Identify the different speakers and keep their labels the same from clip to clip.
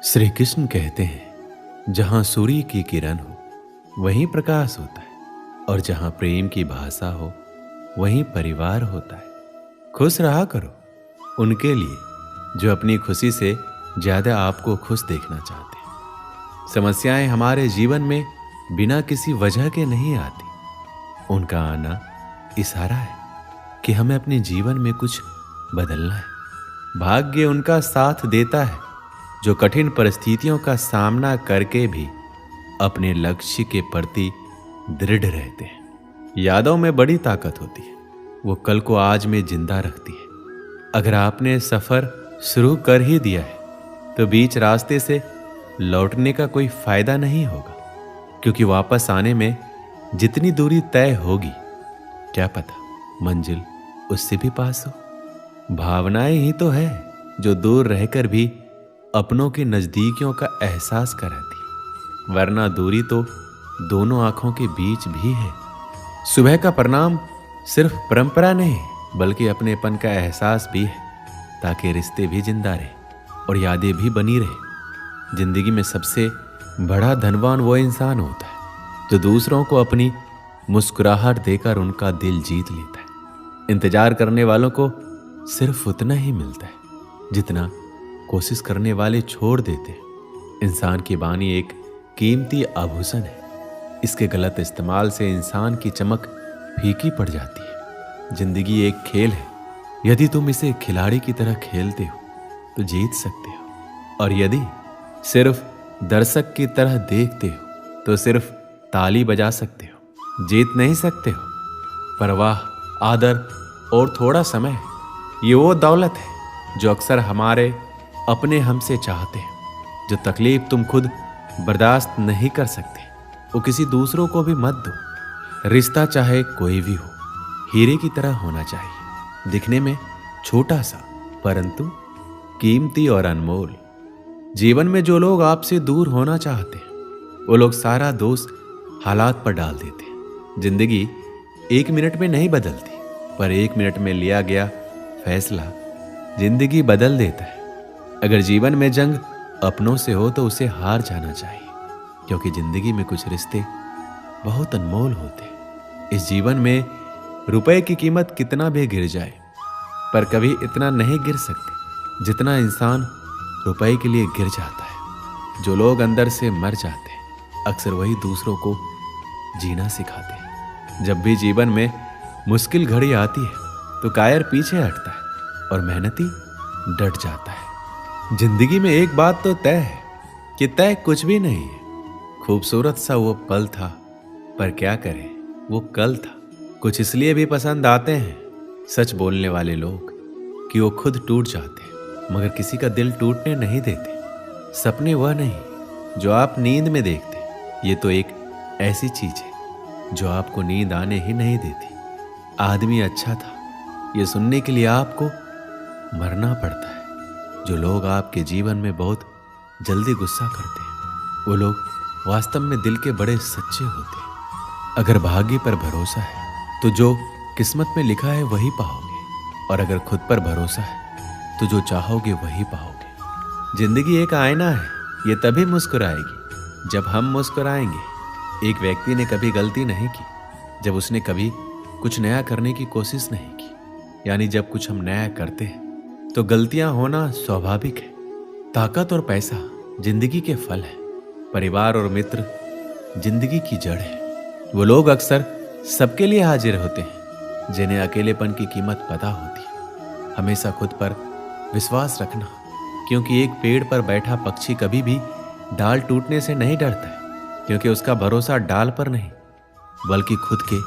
Speaker 1: श्री कृष्ण कहते हैं, जहां सूर्य की किरण हो वहीं प्रकाश होता है, और जहां प्रेम की भाषा हो वहीं परिवार होता है। खुश रहा करो उनके लिए जो अपनी खुशी से ज्यादा आपको खुश देखना चाहते हैं। समस्याएं हमारे जीवन में बिना किसी वजह के नहीं आती। उनका आना इशारा है कि हमें अपने जीवन में कुछ बदलना है। भाग्य उनका साथ देता है जो कठिन परिस्थितियों का सामना करके भी अपने लक्ष्य के प्रति दृढ़ रहते हैं। यादों में बड़ी ताकत होती है, वो कल को आज में जिंदा रखती है। अगर आपने सफर शुरू कर ही दिया है तो बीच रास्ते से लौटने का कोई फायदा नहीं होगा, क्योंकि वापस आने में जितनी दूरी तय होगी क्या पता मंजिल उससे भी पास हो। भावनाएं ही तो है जो दूर रहकर भी अपनों की नजदीकियों का एहसास कराती है, वरना दूरी तो दोनों आंखों के बीच भी है। सुबह का प्रणाम सिर्फ परंपरा नहीं बल्कि अपनेपन का एहसास भी है, ताकि रिश्ते भी जिंदा रहे और यादें भी बनी रहे। जिंदगी में सबसे बड़ा धनवान वो इंसान होता है जो दूसरों को अपनी मुस्कुराहट देकर उनका दिल जीत लेता है। इंतजार करने वालों को सिर्फ उतना ही मिलता है जितना कोशिश करने वाले छोड़ देते हैं। इंसान की वाणी एक कीमती आभूषण है, इसके गलत इस्तेमाल से इंसान की चमक फीकी पड़ जाती है। जिंदगी एक खेल है, यदि तुम इसे खिलाड़ी की तरह खेलते हो तो जीत सकते हो, और यदि सिर्फ दर्शक की तरह देखते हो तो सिर्फ ताली बजा सकते हो, जीत नहीं सकते हो। परवाह, आदर और थोड़ा समय, ये वो दौलत है जो अक्सर हमारे अपने हमसे चाहते हैं। जो तकलीफ तुम खुद बर्दाश्त नहीं कर सकते वो किसी दूसरों को भी मत दो। रिश्ता चाहे कोई भी हो, हीरे की तरह होना चाहिए, दिखने में छोटा सा परंतु कीमती और अनमोल। जीवन में जो लोग आपसे दूर होना चाहते हैं वो लोग सारा दोष हालात पर डाल देते हैं। जिंदगी 1 मिनट में नहीं बदलती, पर 1 मिनट में लिया गया फैसला जिंदगी बदल देता है। अगर जीवन में जंग अपनों से हो तो उसे हार जाना चाहिए, क्योंकि जिंदगी में कुछ रिश्ते बहुत अनमोल होते हैं। इस जीवन में रुपए की कीमत कितना भी गिर जाए, पर कभी इतना नहीं गिर सकती जितना इंसान रुपए के लिए गिर जाता है। जो लोग अंदर से मर जाते हैं अक्सर वही दूसरों को जीना सिखाते हैं। जब भी जीवन में मुश्किल घड़ी आती है तो कायर पीछे हटता है और मेहनती डट जाता है। जिंदगी में एक बात तो तय है कि तय कुछ भी नहीं है। खूबसूरत सा वो पल था, पर क्या करें वो कल था। कुछ इसलिए भी पसंद आते हैं सच बोलने वाले लोग कि वो खुद टूट जाते हैं मगर किसी का दिल टूटने नहीं देते। सपने वह नहीं जो आप नींद में देखते, ये तो एक ऐसी चीज है जो आपको नींद आने ही नहीं देती। आदमी अच्छा था ये सुनने के लिए आपको मरना पड़ता है। जो लोग आपके जीवन में बहुत जल्दी गुस्सा करते हैं वो लोग वास्तव में दिल के बड़े सच्चे होते हैं। अगर भाग्य पर भरोसा है तो जो किस्मत में लिखा है वही पाओगे, और अगर खुद पर भरोसा है तो जो चाहोगे वही पाओगे। जिंदगी एक आईना है, ये तभी मुस्कुराएगी जब हम मुस्कुराएंगे। एक व्यक्ति ने कभी गलती नहीं की जब उसने कभी कुछ नया करने की कोशिश नहीं की। यानी जब कुछ हम नया करते हैं तो गलतियां होना स्वाभाविक है। ताकत और पैसा जिंदगी के फल है, परिवार और मित्र जिंदगी की जड़ है। वो लोग अक्सर सबके लिए हाजिर होते हैं जिन्हें अकेलेपन की कीमत पता होती है। हमेशा खुद पर विश्वास रखना, क्योंकि एक पेड़ पर बैठा पक्षी कभी भी डाल टूटने से नहीं डरता है, क्योंकि उसका भरोसा डाल पर नहीं बल्कि खुद के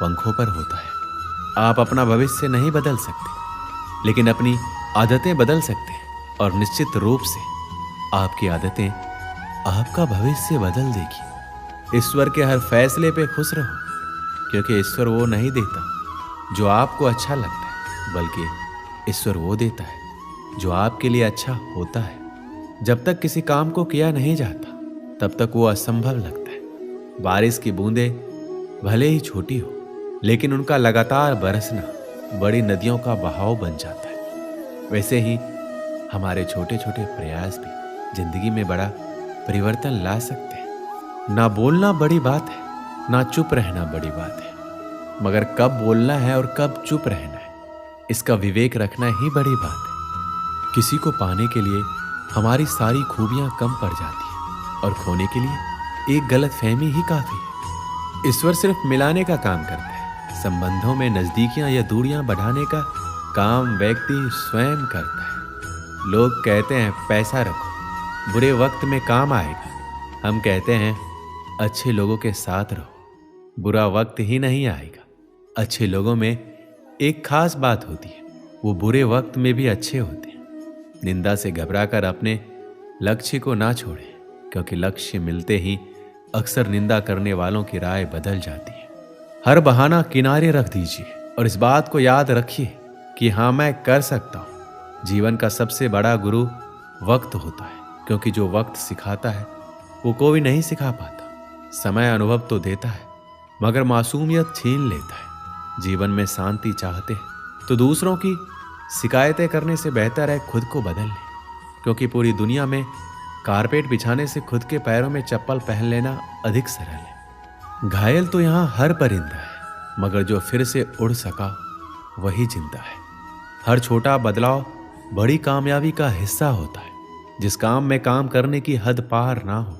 Speaker 1: पंखों पर होता है। आप अपना भविष्य नहीं बदल सकते, लेकिन अपनी आदतें बदल सकते हैं, और निश्चित रूप से आपकी आदतें आपका भविष्य बदल देगी। ईश्वर के हर फैसले पे खुश रहो, क्योंकि ईश्वर वो नहीं देता जो आपको अच्छा लगता है, बल्कि ईश्वर वो देता है जो आपके लिए अच्छा होता है। जब तक किसी काम को किया नहीं जाता तब तक वो असंभव लगता है। बारिश की बूंदें भले ही छोटी हो, लेकिन उनका लगातार बरसना बड़ी नदियों का बहाव बन जाता है। वैसे ही हमारे छोटे छोटे प्रयास भी जिंदगी में बड़ा परिवर्तन ला सकते हैं। ना बोलना बड़ी बात है, ना चुप रहना बड़ी बात है, मगर कब बोलना है और कब चुप रहना है, इसका विवेक रखना ही बड़ी बात है। किसी को पाने के लिए हमारी सारी खूबियां कम पड़ जाती हैं और खोने के लिए एक गलत फहमी ही काफी है। ईश्वर सिर्फ मिलाने का काम करता है, संबंधों में नजदीकियां या दूरियां बढ़ाने का काम व्यक्ति स्वयं करता है। लोग कहते हैं पैसा रखो, बुरे वक्त में काम आएगा। हम कहते हैं अच्छे लोगों के साथ रहो, बुरा वक्त ही नहीं आएगा। अच्छे लोगों में एक खास बात होती है, वो बुरे वक्त में भी अच्छे होते हैं। निंदा से घबराकर अपने लक्ष्य को ना छोड़ें, क्योंकि लक्ष्य मिलते ही अक्सर निंदा करने वालों की राय बदल जाती है। हर बहाना किनारे रख दीजिए और इस बात को याद रखिए कि हाँ, मैं कर सकता हूं। जीवन का सबसे बड़ा गुरु वक्त होता है, क्योंकि जो वक्त सिखाता है वो कोई नहीं सिखा पाता। समय अनुभव तो देता है, मगर मासूमियत छीन लेता है। जीवन में शांति चाहते हैं तो दूसरों की शिकायतें करने से बेहतर है खुद को बदल लें, क्योंकि पूरी दुनिया में कारपेट बिछाने से खुद के पैरों में चप्पल पहन लेना अधिक सरल है। घायल तो यहाँ हर परिंदा है, मगर जो फिर से उड़ सका वही जिंदा है। हर छोटा बदलाव बड़ी कामयाबी का हिस्सा होता है। जिस काम में काम करने की हद पार ना हो,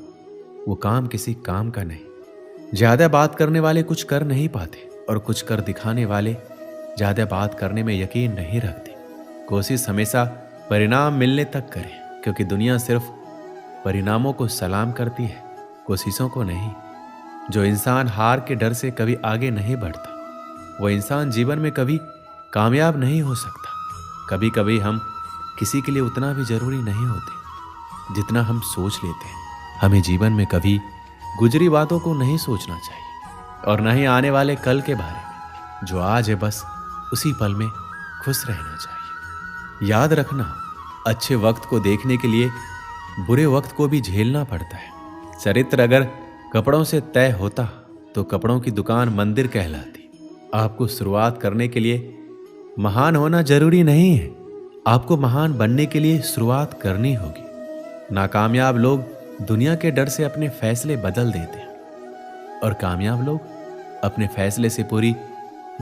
Speaker 1: वो काम किसी काम का नहीं। ज्यादा बात करने वाले कुछ कर नहीं पाते और कुछ कर दिखाने वाले ज्यादा बात करने में यकीन नहीं रखते। कोशिश हमेशा परिणाम मिलने तक करें, क्योंकि दुनिया सिर्फ परिणामों को सलाम करती है, कोशिशों को नहीं। जो इंसान हार के डर से कभी आगे नहीं बढ़ता, वो इंसान जीवन में कभी कामयाब नहीं हो सकता। कभी कभी हम किसी के लिए उतना भी जरूरी नहीं होते जितना हम सोच लेते हैं। हमें जीवन में कभी गुजरी बातों को नहीं सोचना चाहिए और न ही आने वाले कल के बारे में। जो आज है बस उसी पल में खुश रहना चाहिए। याद रखना, अच्छे वक्त को देखने के लिए बुरे वक्त को भी झेलना पड़ता है। चरित्र अगर कपड़ों से तय होता तो कपड़ों की दुकान मंदिर कहलाती। आपको शुरुआत करने के लिए महान होना जरूरी नहीं है, आपको महान बनने के लिए शुरुआत करनी होगी। नाकामयाब लोग दुनिया के डर से अपने फैसले बदल देते हैं और कामयाब लोग अपने फैसले से पूरी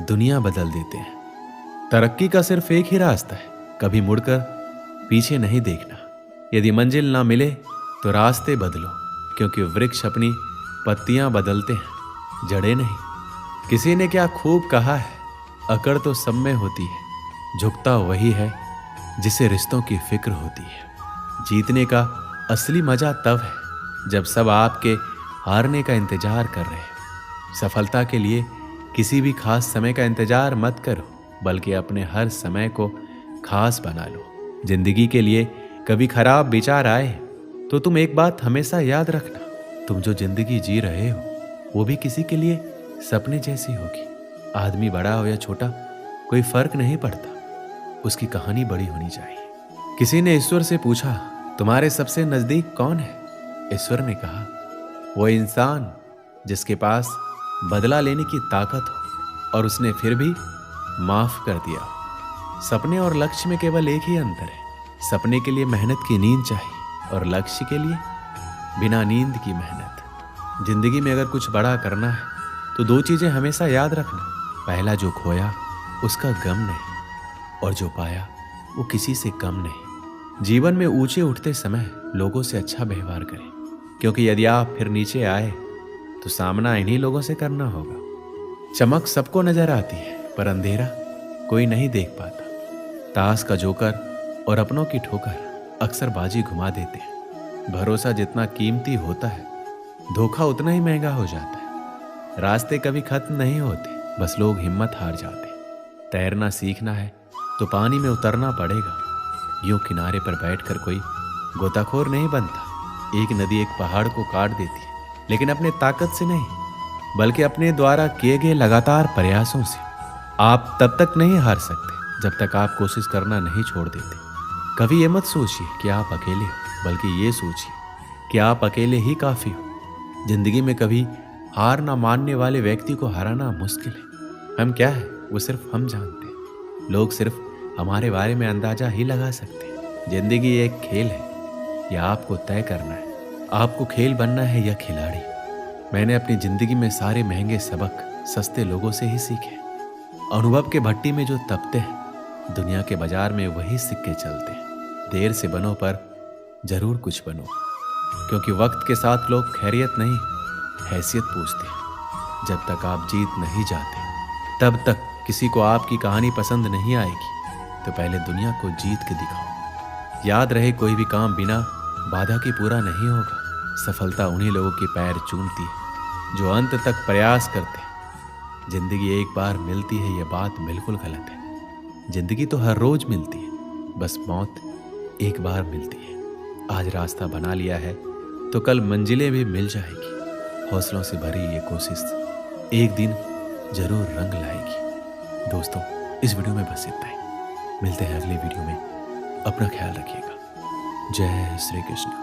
Speaker 1: दुनिया बदल देते हैं। तरक्की का सिर्फ एक ही रास्ता है, कभी मुड़कर पीछे नहीं देखना। यदि मंजिल ना मिले तो रास्ते बदलो, क्योंकि वृक्ष अपनी पत्तियां बदलते हैं, जड़ें नहीं। किसी ने क्या खूब कहा है, अकड़ तो सब में होती है, झुकता वही है जिसे रिश्तों की फिक्र होती है। जीतने का असली मजा तब है जब सब आपके हारने का इंतजार कर रहे हैं। सफलता के लिए किसी भी खास समय का इंतजार मत करो, बल्कि अपने हर समय को खास बना लो। जिंदगी के लिए कभी खराब विचार आए तो तुम एक बात हमेशा याद रखना, तुम जो जिंदगी जी रहे हो वो भी किसी के लिए सपने जैसी होगी। आदमी बड़ा हो या छोटा कोई फर्क नहीं पड़ता, उसकी कहानी बड़ी होनी चाहिए। किसी ने ईश्वर से पूछा, तुम्हारे सबसे नजदीक कौन है? ईश्वर ने कहा, वो इंसान जिसके पास बदला लेने की ताकत हो और उसने फिर भी माफ कर दिया। सपने और लक्ष्य में केवल एक ही अंतर है, सपने के लिए मेहनत की नींद चाहिए और लक्ष्य के लिए बिना नींद की मेहनत। जिंदगी में अगर कुछ बड़ा करना है तो दो चीजें हमेशा याद रखना, पहला जो खोया उसका गम नहीं, और जो पाया वो किसी से कम नहीं। जीवन में ऊंचे उठते समय लोगों से अच्छा व्यवहार करें, क्योंकि यदि आप फिर नीचे आए तो सामना इन्हीं लोगों से करना होगा। चमक सबको नजर आती है, पर अंधेरा कोई नहीं देख पाता। ताश का जोकर और अपनों की ठोकर अक्सर बाजी घुमा देते हैं। भरोसा जितना कीमती होता है, धोखा उतना ही महंगा हो जाता है। रास्ते कभी खत्म नहीं होते, बस लोग हिम्मत हार जाते। तैरना सीखना है तो पानी में उतरना पड़ेगा। यूं किनारे पर बैठकर कोई गोताखोर नहीं बनता। एक नदी एक पहाड़ को काट देती है, लेकिन अपने ताकत से नहीं, बल्कि अपने द्वारा किए गए लगातार प्रयासों से। आप तब तक नहीं हार सकते जब तक आप कोशिश करना नहीं छोड़ देते। कभी ये मत सोचिए कि आप अकेले हो, बल्कि ये सोचिए कि आप अकेले ही काफी हो। जिंदगी में कभी हार ना मानने वाले व्यक्ति को हराना मुश्किल है। हम क्या है वो सिर्फ हम जानते हैं। लोग सिर्फ हमारे बारे में अंदाजा ही लगा सकते हैं। जिंदगी एक खेल है, यह आपको तय करना है। आपको खेल बनना है या खिलाड़ी। मैंने अपनी जिंदगी में सारे महंगे सबक सस्ते लोगों से ही सीखे। अनुभव के भट्टी में जो तपते हैं, दुनिया के बाजार में वही सिक्के चलते हैं। देर से बनो पर जरूर कुछ बनो, क्योंकि वक्त के साथ लोग खैरियत नहीं हैसियत पूछते हैं। जब तक आप जीत नहीं जाते, तब तक किसी को आपकी कहानी पसंद नहीं आएगी। तो पहले दुनिया को जीत के दिखाओ। याद रहे, कोई भी काम बिना बाधा के पूरा नहीं होगा। सफलता उन्हीं लोगों के पैर चूमती है जो अंत तक प्रयास करते हैं। जिंदगी एक बार मिलती है, यह बात बिल्कुल गलत है। जिंदगी तो हर रोज मिलती है, बस मौत एक बार मिलती है। आज रास्ता बना लिया है तो कल मंजिलें भी मिल जाएगी। हौसलों से भरी ये कोशिश एक दिन जरूर रंग लाएगी। दोस्तों, इस वीडियो में बस इतना ही। मिलते हैं अगले वीडियो में। अपना ख्याल रखिएगा। जय श्री कृष्ण।